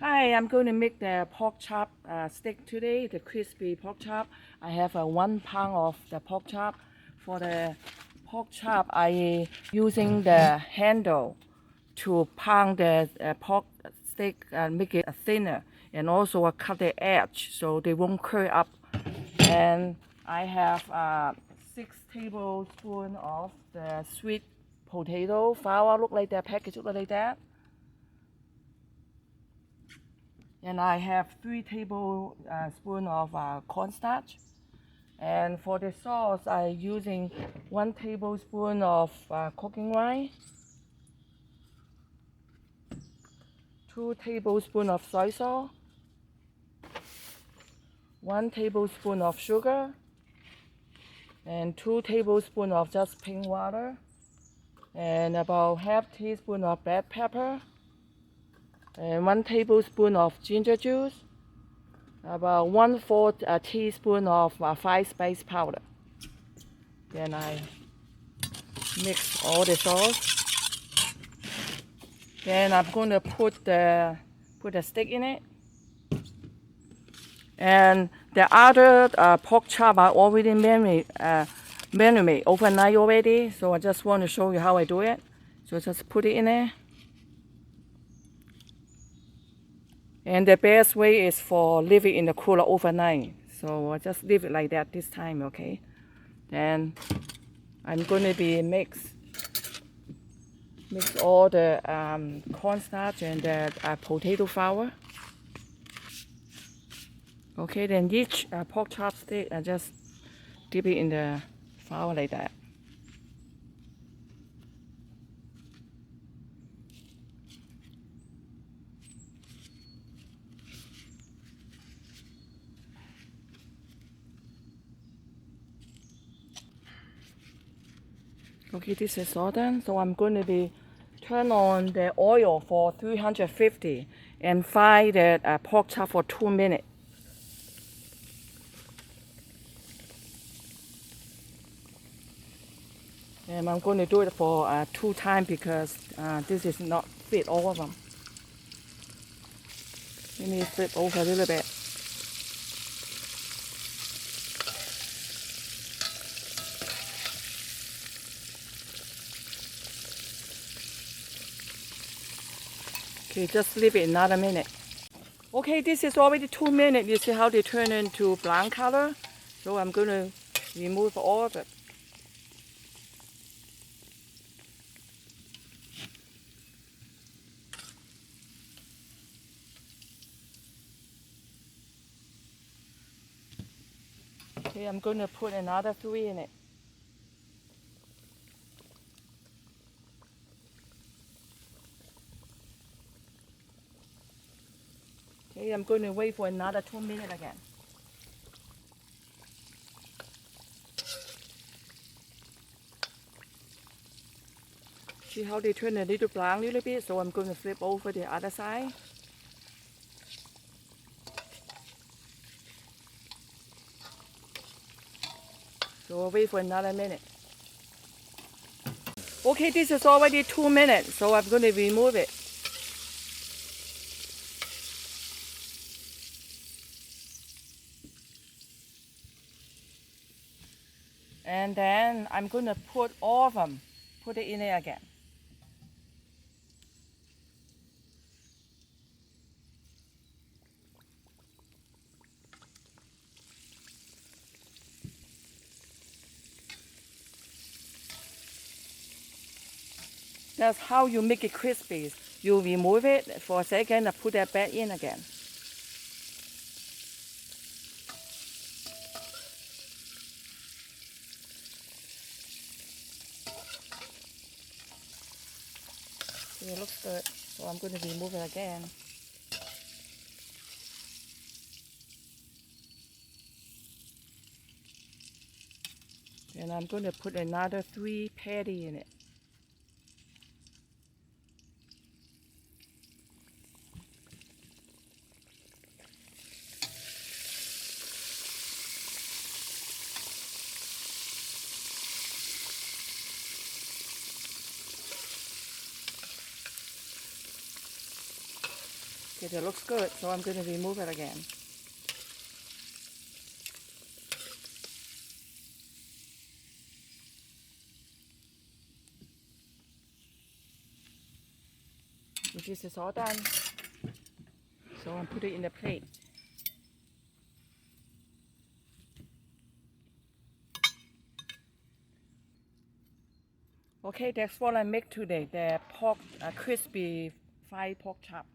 Hi, I'm going to make the pork chop steak today, the crispy pork chop. I have 1 pound of the pork chop. For the pork chop, I using the handle to pound the pork steak and make it thinner, and also cut the edge so they won't curl up. And I have 6 tablespoons of the sweet potato flour. Look like that package, look like that. And I have 3 tablespoons of cornstarch. And for the sauce, I'm using 1 tablespoon of cooking wine, 2 tablespoons of soy sauce, 1 tablespoon of sugar, and 2 tablespoons of just plain water, and about half teaspoon of black pepper, and 1 tablespoon of ginger juice, about 1/4 teaspoon of fine spice powder. Then I mix all the sauce. Then I'm going to put the steak in it. And the other pork chop I already marinate overnight already. So I just want to show you how I do it. So just put it in there. And the best way is for leave it in the cooler overnight. So I just leave it like that this time, okay? Then I'm going to be mix all the cornstarch and the potato flour. Okay, then each pork chop stick, I just dip it in the flour like that. Okay, this is all done. So I'm going to be turn on the oil for 350 and fry the pork chop for 2 minutes. And I'm going to do it for 2 times because this is not fit all of them. Let me flip over a little bit. Okay, just leave it another minute. Okay, this is already 2 minutes. You see how they turn into brown color? So I'm going to remove all of it. Okay, I'm going to put another 3 in it. Okay, I'm going to wait for another 2 minutes again. See how they turn a little brown a little bit, so I'm going to flip over the other side. So I'll wait for another minute. Okay, this is already 2 minutes, so I'm going to remove it. And then I'm going to put all of them, put it in there again. That's how you make it crispy. You remove it for a second and put that back in again. It looks good, so I'm going to remove it again. And I'm going to put another 3 patty in it. Okay, that looks good, so I'm going to remove it again. This is all done, so I'll put it in the plate. Okay, that's what I make today. The pork, crispy fried pork chop.